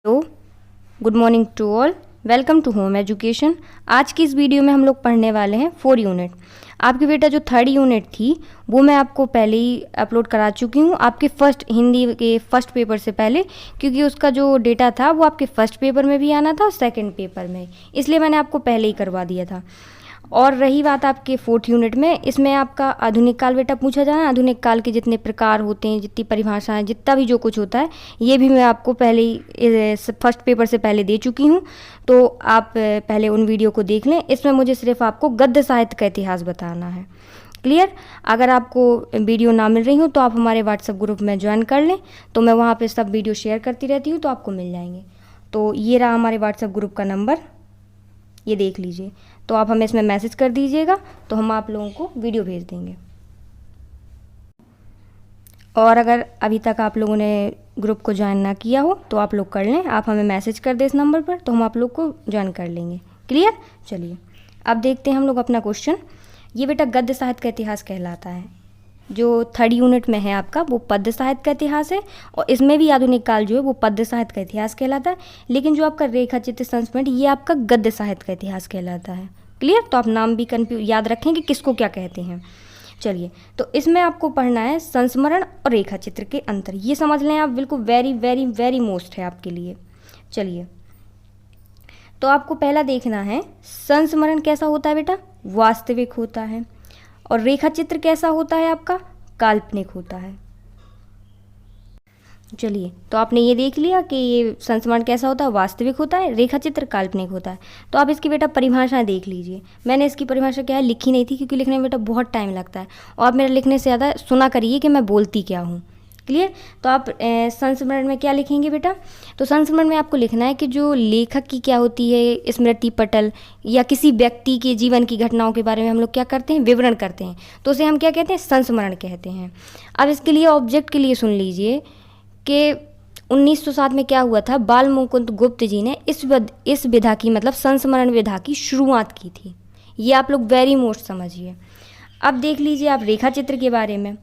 Hello, good morning to all. Welcome to home education. आज की इस वीडियो में हम लोग पढ़ने वाले हैं 4 यूनिट। आपकी बेटा जो 3rd यूनिट थी वो मैं आपको पहले ही अपलोड करा चुकी हूँ आपके हिंदी के फर्स्ट पेपर से पहले, क्योंकि उसका जो डेटा था वो आपके फर्स्ट पेपर में भी आना था और सेकंड पेपर में, इसलिए मैंने आपको पहले ही करवा दिया था। और रही बात आपके 4th यूनिट में, इसमें आपका आधुनिक काल बेटा पूछा जाना। आधुनिक काल के जितने प्रकार होते हैं, जितनी परिभाषाएं, जितना भी जो कुछ होता है, ये भी मैं आपको पहले ही फर्स्ट पेपर से पहले दे चुकी हूँ, तो आप पहले उन वीडियो को देख लें। इसमें मुझे सिर्फ आपको गद्य साहित्य का इतिहास बताना है। क्लियर? अगर आपको वीडियो ना मिल रही हो तो आप हमारे व्हाट्सएप ग्रुप में ज्वाइन कर लें, तो मैं वहाँ पर सब वीडियो शेयर करती रहती हूँ, तो आपको मिल जाएंगे। तो ये रहा हमारे व्हाट्सएप ग्रुप का नंबर, ये देख लीजिए। तो आप हमें इसमें मैसेज कर दीजिएगा, तो हम आप लोगों को वीडियो भेज देंगे। और अगर अभी तक आप लोगों ने ग्रुप को ज्वाइन ना किया हो तो आप लोग कर लें। आप हमें मैसेज कर दें इस नंबर पर, तो हम आप लोग को ज्वाइन कर लेंगे। क्लियर? चलिए अब देखते हैं हम लोग अपना क्वेश्चन। ये बेटा गद्य साहित्य का इतिहास कहलाता है। जो 3rd यूनिट में है आपका वो पद्य साहित्य का इतिहास है, और इसमें भी आधुनिक काल जो है वो पद्य साहित्य का इतिहास कहलाता है। लेकिन जो आपका रेखा चित्र संस्मरण, ये आपका गद्य साहित्य का इतिहास कहलाता है। क्लियर? तो आप नाम भी याद रखें कि किसको क्या कहते हैं। चलिए, तो इसमें आपको पढ़ना है संस्मरण और रेखा चित्र के अंतर। ये समझ लें आप, बिल्कुल वेरी वेरी वेरी मोस्ट है आपके लिए। चलिए, तो आपको पहला देखना है संस्मरण कैसा होता है बेटा, वास्तविक होता है। और रेखा चित्र कैसा होता है आपका, काल्पनिक होता है। चलिए, तो आपने ये देख लिया कि ये संस्मरण कैसा होता है, वास्तविक होता है, रेखा चित्र काल्पनिक होता है। तो आप इसकी बेटा परिभाषा देख लीजिए। मैंने इसकी परिभाषा क्या है लिखी नहीं थी, क्योंकि लिखने में बेटा बहुत टाइम लगता है, और आप मेरा लिखने से ज़्यादा सुना करिए कि मैं बोलती क्या हूँ। क्लियर? तो आप संस्मरण में क्या लिखेंगे बेटा, तो संस्मरण में आपको लिखना है कि जो लेखक की क्या होती है स्मृति पटल, या किसी व्यक्ति के जीवन की घटनाओं के बारे में हम लोग क्या करते हैं, विवरण करते हैं, तो उसे हम क्या कहते हैं, संस्मरण कहते हैं। अब इसके लिए ऑब्जेक्ट के लिए सुन लीजिए कि 1907 में क्या हुआ था, बाल मुकुंद गुप्त जी ने इस विधा की, मतलब संस्मरण विधा की शुरुआत की थी। ये आप लोग वेरी मोस्ट समझिए। अब देख लीजिए आप रेखा चित्र के बारे में।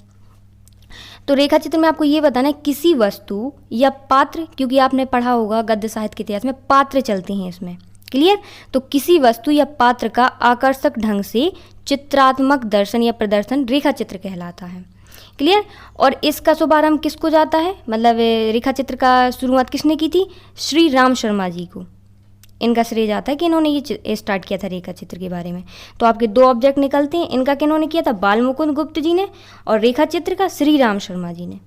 तो रेखा चित्र में आपको ये बताना है किसी वस्तु या पात्र, क्योंकि आपने पढ़ा होगा गद्य साहित्य के इतिहास में पात्र चलते हैं इसमें। क्लियर? तो किसी वस्तु या पात्र का आकर्षक ढंग से चित्रात्मक दर्शन या प्रदर्शन रेखा चित्र कहलाता है। क्लियर? और इसका शुभारंभ किसको जाता है, मतलब रेखा चित्र का शुरुआत किसने की थी, श्री राम शर्मा जी को इनका श्रेय जाता है कि इन्होंने ये स्टार्ट किया था रेखा चित्र के बारे में। तो आपके 2 ऑब्जेक्ट निकलते हैं, इनका किन्होंने किया था, बाल मुकुंद गुप्त जी ने, और रेखा चित्र का श्री राम शर्मा जी ने।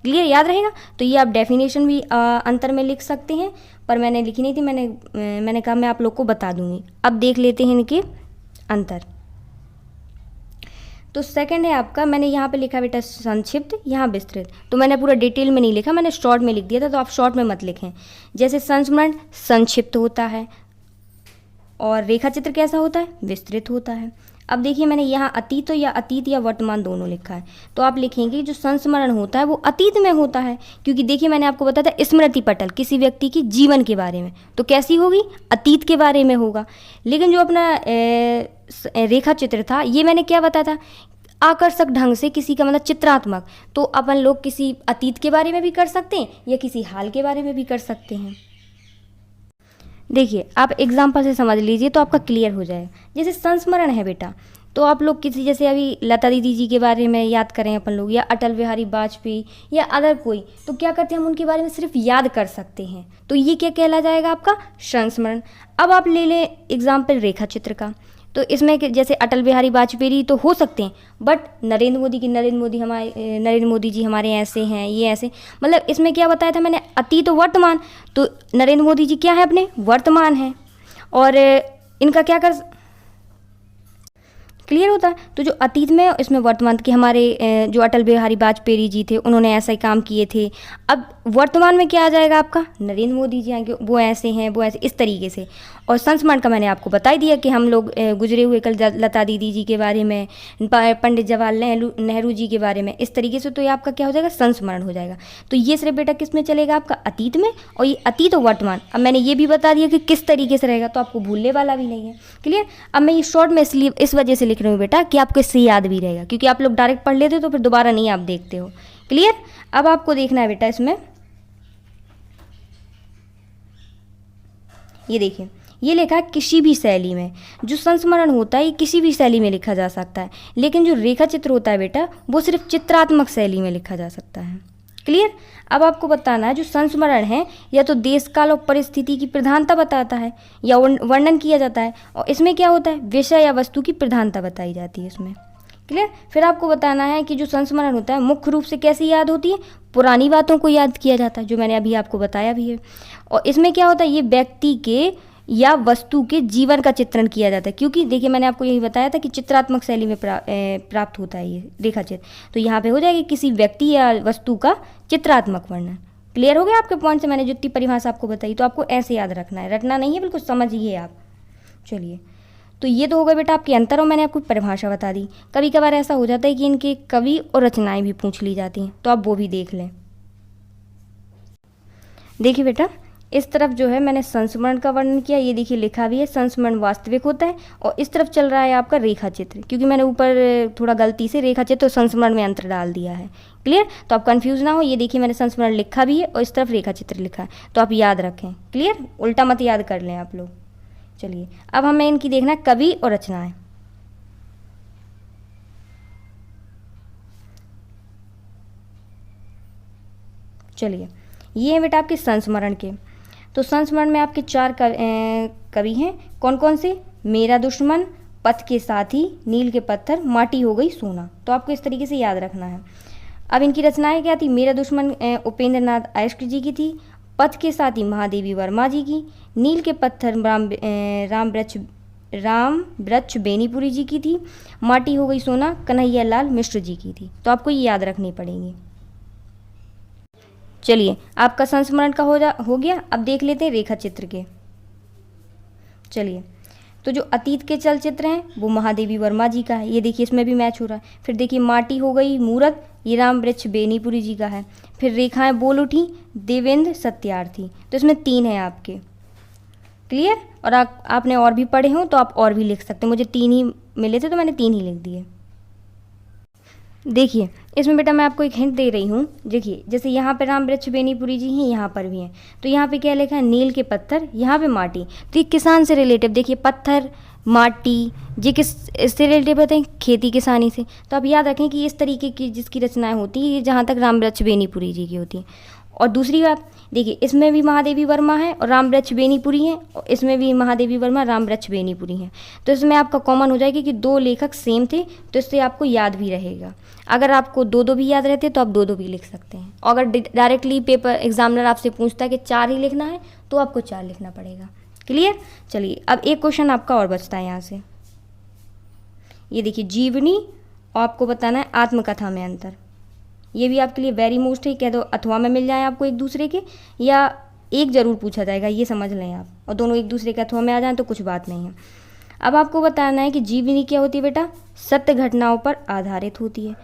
क्लियर? याद रहेगा? तो ये आप डेफिनेशन भी अंतर में लिख सकते हैं, पर मैंने लिखी नहीं थी, मैंने कहा मैं आप लोग को बता दूंगी। अब देख लेते हैं इनके अंतर। तो सेकंड है आपका, मैंने यहाँ पे लिखा बेटा संक्षिप्त, यहाँ विस्तृत। तो मैंने पूरा डिटेल में नहीं लिखा, मैंने शॉर्ट में लिख दिया था, तो आप शॉर्ट में मत लिखें। जैसे संस्मरण संक्षिप्त होता है, और रेखा चित्र कैसा होता है, विस्तृत होता है। अब देखिए मैंने यहाँ अतीत या वर्तमान दोनों लिखा है, तो आप लिखेंगे जो संस्मरण होता है वो अतीत में होता है, क्योंकि देखिए मैंने आपको बताया था स्मृति पटल किसी व्यक्ति की जीवन के बारे में, तो कैसी होगी, अतीत के बारे में होगा। लेकिन जो अपना रेखा चित्र था, ये मैंने क्या बताया था, आकर्षक ढंग से किसी का, मतलब चित्रात्मक। तो अपन लोग किसी अतीत के बारे में भी कर सकते हैं या किसी हाल के बारे में भी कर सकते हैं। देखिए आप एग्जाम्पल से समझ लीजिए तो आपका क्लियर हो जाएगा। जैसे संस्मरण है बेटा, तो आप लोग किसी, जैसे अभी लता दीदी जी के बारे में याद करें अपन लोग, या अटल बिहारी वाजपेयी, या अदर कोई, तो क्या करते हैं हम उनके बारे में सिर्फ याद कर सकते हैं, तो ये क्या कहला जाएगा, आपका संस्मरण। अब आप ले लें एग्जाम्पल रेखा चित्र का, तो इसमें जैसे अटल बिहारी वाजपेयी तो हो सकते हैं, बट नरेंद्र मोदी जी हमारे ऐसे हैं, ये ऐसे, मतलब इसमें क्या बताया था मैंने, अतीत तो वर्तमान, तो नरेंद्र मोदी जी क्या है, अपने वर्तमान है, और इनका क्या कर, क्लियर होता है। तो जो अतीत में, इसमें वर्तमान के हमारे जो अटल बिहारी वाजपेयी जी थे उन्होंने ऐसा ही काम किए थे। अब वर्तमान में क्या आ जाएगा आपका, नरेंद्र मोदी जी आएंगे, वो ऐसे हैं, वो ऐसे, इस तरीके से। और संस्मरण का मैंने आपको बता ही दिया कि हम लोग गुजरे हुए कल लता दीदी जी के बारे में, पंडित जवाहरलाल नेहरू जी के बारे में, इस तरीके से। तो ये आपका क्या हो जाएगा, संस्मरण हो जाएगा। तो ये सिर्फ बेटा किस में चलेगा, आपका अतीत में, और ये अतीत और वर्तमान। अब मैंने ये भी बता दिया कि किस तरीके से रहेगा, तो आपको भूलने वाला भी नहीं है। क्लियर? अब मैं ये शॉर्ट में इसलिए इस वजह से लिख रही हूँ बेटा कि आपको इससे याद भी रहेगा, क्योंकि आप लोग डायरेक्ट पढ़ लेते हो तो फिर दोबारा नहीं आप देखते हो। क्लियर? अब आपको देखना है बेटा इसमें ये देखिए, ये लिखा है किसी भी शैली में। जो संस्मरण होता है ये किसी भी शैली में लिखा जा सकता है, लेकिन जो रेखा चित्र होता है बेटा वो सिर्फ चित्रात्मक शैली में लिखा जा सकता है। क्लियर। अब आपको बताना है जो संस्मरण है या तो देश काल और परिस्थिति की प्रधानता बताता है या वर्णन किया जाता है, और इसमें क्या होता है विषय या वस्तु की प्रधानता बताई जाती है इसमें। क्लियर। फिर आपको बताना है कि जो संस्मरण होता है मुख्य रूप से कैसी याद होती है, पुरानी बातों को याद किया जाता है, जो मैंने अभी आपको बताया भी है। और इसमें क्या होता है ये व्यक्ति के या वस्तु के जीवन का चित्रण किया जाता है, क्योंकि देखिए मैंने आपको यही बताया था कि चित्रात्मक शैली में प्राप्त होता है ये रेखा चित्र। तो यहाँ पे हो जाएगी किसी व्यक्ति या वस्तु का चित्रात्मक वर्णन। क्लियर हो गया आपके पॉइंट से? मैंने जितनी परिभाषा आपको बताई तो आपको ऐसे याद रखना है, रटना नहीं है, बिल्कुल समझिए आप। चलिए, तो ये तो हो गए बेटा आपके अंतर और मैंने आपको परिभाषा बता दी। कभी कभार ऐसा हो जाता है कि इनके कवि और रचनाएं भी पूछ ली जाती हैं, तो आप वो भी देख लें। देखिए बेटा, इस तरफ जो है मैंने संस्मरण का वर्णन किया, ये देखिए लिखा भी है संस्मरण वास्तविक होता है, और इस तरफ चल रहा है आपका रेखा चित्र, क्योंकि मैंने ऊपर थोड़ा गलती से रेखा चित्र और संस्मरण में अंतर डाल दिया है। क्लियर। तो आप कंफ्यूज ना हो, ये देखिए मैंने संस्मरण लिखा भी है और इस तरफ रेखा चित्र लिखा है, तो आप याद रखें। क्लियर, उल्टा मत याद कर लें आप लोग। चलिए, अब हमें इनकी देखना है कवि और रचनाएं। चलिए, ये हैं बेटा आपके संस्मरण के। तो संस्मरण में आपके 4 कवि हैं। कौन कौन से? मेरा दुश्मन, पथ के साथी, नील के पत्थर, माटी हो गई सोना। तो आपको इस तरीके से याद रखना है। अब इनकी रचनाएं क्या थी? मेरा दुश्मन उपेंद्र नाथ आयस्क जी की थी, पथ के साथी महादेवी वर्मा जी की, नील के पत्थर राम वृक्ष बेनीपुरी जी की थी, माटी हो गई सोना कन्हैया लाल मिश्र जी की थी। तो आपको ये याद रखनी पड़ेगी। चलिए, आपका संस्मरण का हो गया। अब देख लेते हैं रेखा चित्र के। चलिए, तो जो अतीत के चलचित्र हैं वो महादेवी वर्मा जी का है, ये देखिए इसमें भी मैच हो रहा है। फिर देखिए माटी हो गई मूरत, ये राम वृक्ष बेनीपुरी जी का है। फिर रेखाएं बोल उठी, देवेंद्र सत्यार्थी। तो इसमें 3 हैं आपके। क्लियर। और आपने और भी पढ़े हों तो आप और भी लिख सकते हैं, मुझे 3 ही मिले थे तो मैंने 3 ही लिख दिए। देखिए, इसमें बेटा मैं आपको एक हिंट दे रही हूँ। देखिए, जैसे यहाँ पे राम वृक्ष बेनीपुरी जी हैं, यहाँ पर भी हैं, तो यहाँ पे क्या लिखा है? नील के पत्थर, यहाँ पे माटी। तो ये किसान से रिलेटिव, देखिए पत्थर माटी, ये किस इससे रिलेटिव होते हैं? खेती किसानी से। तो आप याद रखें कि इस तरीके की जिसकी रचनाएं होती हैं ये जहाँ तक राम वृक्ष बेनीपुरी जी की होती हैं। और दूसरी बात देखिए, इसमें भी महादेवी वर्मा है और राम वृक्ष बेनीपुरी हैं, और इसमें भी महादेवी वर्मा राम वृक्ष बेनीपुरी हैं। तो इसमें आपका कॉमन हो जाएगा कि 2 लेखक सेम थे, तो इससे आपको याद भी रहेगा। अगर आपको 2-2 भी याद रहते तो आप 2-2 भी लिख सकते हैं। अगर डायरेक्टली पेपर एग्जामिनर आपसे पूछता है कि 4 ही लिखना है तो आपको 4 लिखना पड़ेगा। क्लियर। चलिए, अब एक क्वेश्चन आपका और बचता है यहाँ से। ये देखिए जीवनी, और आपको बताना है आत्मकथा में अंतर। ये भी आपके लिए वेरी मोस्ट है, कह दो अथवा में मिल जाए आपको एक दूसरे के, या एक जरूर पूछा जाएगा, ये समझ लें आप। और दोनों एक दूसरे के अथवा में आ जाएं तो कुछ बात नहीं है। अब आपको बताना है कि जीवनी क्या होती है बेटा? सत्य घटनाओं पर आधारित होती है।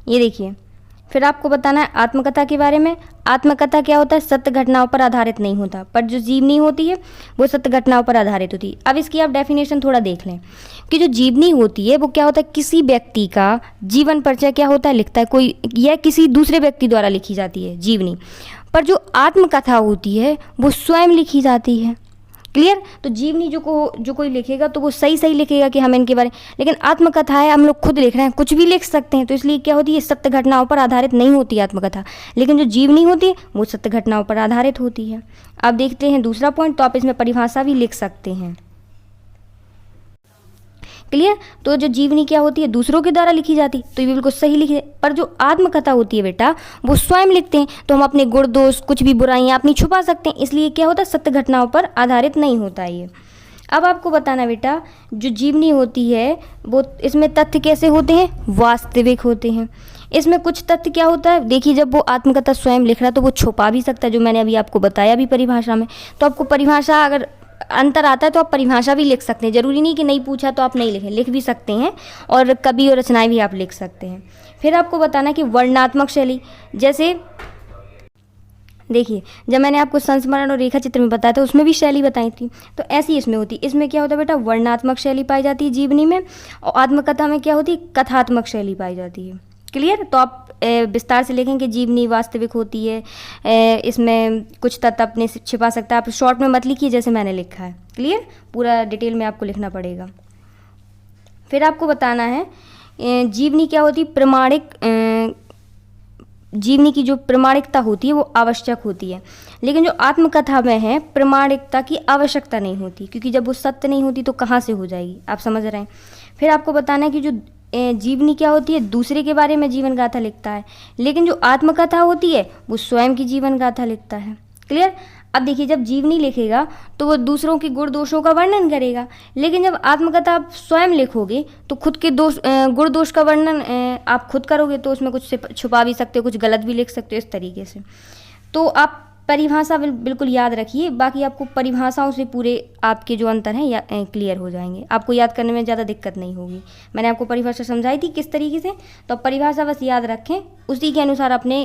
ये देखिए, फिर आपको बताना है आत्मकथा के बारे में। आत्मकथा क्या होता है? सत्य घटनाओं पर आधारित नहीं होता, पर जो जीवनी होती है वो सत्य घटनाओं पर आधारित होती है। अब इसकी आप डेफिनेशन थोड़ा देख लें कि जो जीवनी होती है वो क्या होता है? किसी व्यक्ति का जीवन परिचय क्या होता है? लिखता है कोई, यह किसी दूसरे व्यक्ति द्वारा लिखी जाती है जीवनी। पर जो आत्मकथा होती है वो स्वयं लिखी जाती है। क्लियर। तो जीवनी जो कोई लिखेगा तो वो सही लिखेगा कि हम इनके बारे, लेकिन आत्मकथा है हम लोग खुद लिख रहे हैं, कुछ भी लिख सकते हैं, तो इसलिए क्या होती है? सत्य घटनाओं पर आधारित नहीं होती है आत्मकथा। लेकिन जो जीवनी होती है वो सत्य घटनाओं पर आधारित होती है। अब देखते हैं दूसरा पॉइंट, तो आप इसमें परिभाषा भी लिख सकते हैं। क्लियर। तो जो जीवनी क्या होती है? दूसरों के द्वारा लिखी जाती, तो ये बिल्कुल सही लिखे। पर जो आत्मकथा होती है बेटा वो स्वयं लिखते हैं, तो हम अपने गुण दोष कुछ भी बुराइयां अपनी छुपा सकते हैं, इसलिए क्या होता है? सत्य घटनाओं पर आधारित नहीं होता ये। अब आपको बताना बेटा, जो जीवनी होती है वो इसमें तथ्य कैसे होते हैं? वास्तविक होते हैं। इसमें कुछ तथ्य क्या होता है? देखिए, जब वो आत्मकथा स्वयं लिख रहा है तो वो छुपा भी सकता है, जो मैंने अभी आपको बताया भी परिभाषा में। तो आपको परिभाषा अगर अंतर आता है तो आप परिभाषा भी लिख सकते हैं, जरूरी नहीं कि नहीं पूछा तो आप नहीं लिखें, लिख भी सकते हैं। और कवि और रचनाएं भी आप लिख सकते हैं। फिर आपको बताना कि वर्णनात्मक शैली, जैसे देखिए जब मैंने आपको संस्मरण और रेखा चित्र में बताया था उसमें भी शैली बताई थी, तो ऐसी इसमें होती। इसमें क्या होता है बेटा? वर्णनात्मक शैली पाई जाती है जीवनी में, और आत्मकथा में क्या होती है? कथात्मक शैली पाई जाती है। क्लियर। तो आप विस्तार से लिखें कि जीवनी वास्तविक होती है, इसमें कुछ तत्व अपने से छिपा सकता है। आप शॉर्ट में मत लिखिए जैसे मैंने लिखा है, क्लियर, पूरा डिटेल में आपको लिखना पड़ेगा। फिर आपको बताना है जीवनी क्या होती है, प्रमाणिक, जीवनी की जो प्रमाणिकता होती है वो आवश्यक होती है, लेकिन जो आत्मकथा में है प्रमाणिकता की आवश्यकता नहीं होती, क्योंकि जब वो सत्य नहीं होती तो कहाँ से हो जाएगी, आप समझ रहे हैं। फिर आपको बताना है कि जो जीवनी क्या होती है, दूसरे के बारे में जीवन गाथा लिखता है, लेकिन जो आत्मकथा होती है वो स्वयं की जीवन गाथा लिखता है, क्लियर। अब देखिए, जब जीवनी लिखेगा तो वो दूसरों के गुण दोषों का वर्णन करेगा, लेकिन जब आत्मकथा आप स्वयं लिखोगे तो खुद के गुण दोष का वर्णन आप खुद करोगे, तो उसमें कुछ छुपा भी सकते हो, कुछ गलत भी लिख सकते हो, इस तरीके से। तो आप परिभाषा बिल्कुल याद रखिए, बाकी आपको परिभाषाओं से पूरे आपके जो अंतर हैं या क्लियर हो जाएंगे, आपको याद करने में ज़्यादा दिक्कत नहीं होगी। मैंने आपको परिभाषा समझाई थी किस तरीके से, तो परिभाषा बस याद रखें, उसी के अनुसार अपने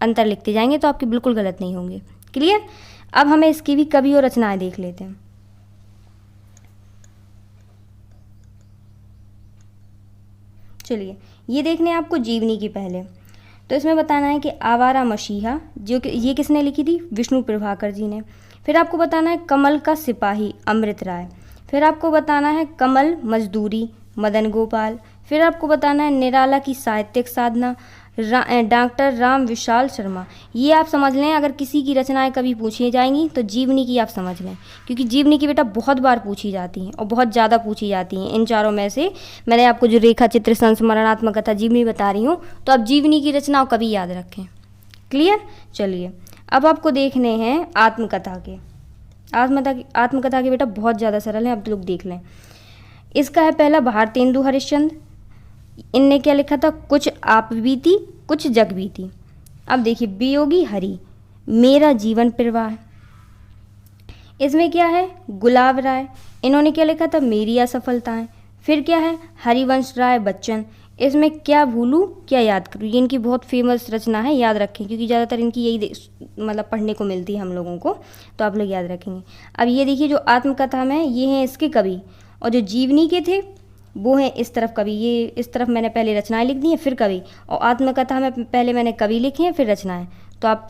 अंतर लिखते जाएंगे तो आपके बिल्कुल गलत नहीं होंगे, क्लियर। अब हमें इसकी भी कवि और रचनाएं देख लेते हैं। चलिए, ये देखने हैं आपको जीवनी की पहले, तो इसमें बताना है कि आवारा मसीहा, जो कि ये किसने लिखी थी, विष्णु प्रभाकर जी ने। फिर आपको बताना है कमल का सिपाही, अमृत राय। फिर आपको बताना है कमल मजदूरी, मदन गोपाल। फिर आपको बताना है निराला की साहित्यिक साधना, डॉक्टर राम विशाल शर्मा। ये आप समझ लें, अगर किसी की रचनाएं कभी पूछी जाएंगी तो जीवनी की आप समझ लें, क्योंकि जीवनी की बेटा बहुत बार पूछी जाती हैं और बहुत ज़्यादा पूछी जाती हैं। इन चारों में से मैंने आपको जो रेखा चित्र, संस्मरणात्मक कथा, जीवनी बता रही हूँ, तो आप जीवनी की रचनाओं कभी याद रखें, क्लियर। चलिए, अब आपको देखने हैं आत्मकथा के। आत्मकथा के बेटा बहुत ज़्यादा सरल है, अब लोग देख लें। इसका है पहला भारतेंदु हरिश्चंद्र। इनने क्या लिखा था, कुछ आप बीती कुछ जग बीती। अब देखिए, वियोगी हरि, मेरा जीवन प्रवाह। इसमें क्या है, गुलाब राय, इन्होंने क्या लिखा था, मेरी असफलताएं। फिर क्या है, हरिवंश राय बच्चन, इसमें क्या भूलूं क्या याद करूं। ये इनकी बहुत फेमस रचना है, याद रखें, क्योंकि ज़्यादातर इनकी यही मतलब पढ़ने को मिलती है हम लोगों को, तो आप लोग याद रखेंगे। अब ये देखिए, जो आत्मकथा में ये हैं इसके कवि, और जो जीवनी के थे वो हैं इस तरफ कवि। ये इस तरफ मैंने पहले रचनाएं लिख दी हैं, फिर कवि, और आत्मकथा में पहले मैंने कवि लिखे हैं, फिर रचनाएं। तो आप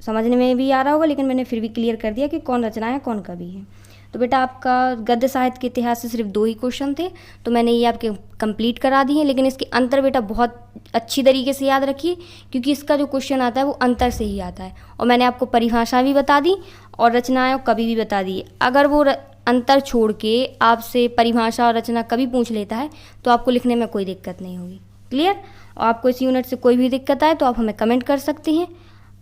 समझने में भी आ रहा होगा, लेकिन मैंने फिर भी क्लियर कर दिया कि कौन रचना है कौन कवि है। तो बेटा, आपका गद्य साहित्य के इतिहास से सिर्फ 2 ही क्वेश्चन थे, तो मैंने ये आपके कंप्लीट करा दिए हैं, लेकिन इसके अंतर बेटा बहुत अच्छी तरीके से याद रखिए, क्योंकि इसका जो क्वेश्चन आता है वो अंतर से ही आता है। और मैंने आपको परिभाषा भी बता दी और रचनाएं और कवि भी बता दी। अगर वो अंतर छोड़ के आपसे परिभाषा और रचना कभी पूछ लेता है तो आपको लिखने में कोई दिक्कत नहीं होगी, क्लियर। और आपको इस यूनिट से कोई भी दिक्कत आए तो आप हमें कमेंट कर सकते हैं।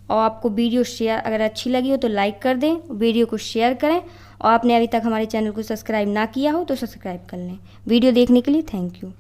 और आपको वीडियो शेयर अगर अच्छी लगी हो तो लाइक कर दें, वीडियो को शेयर करें, और आपने अभी तक हमारे चैनल को सब्सक्राइब ना किया हो तो सब्सक्राइब कर लें। वीडियो देखने के लिए थैंक यू।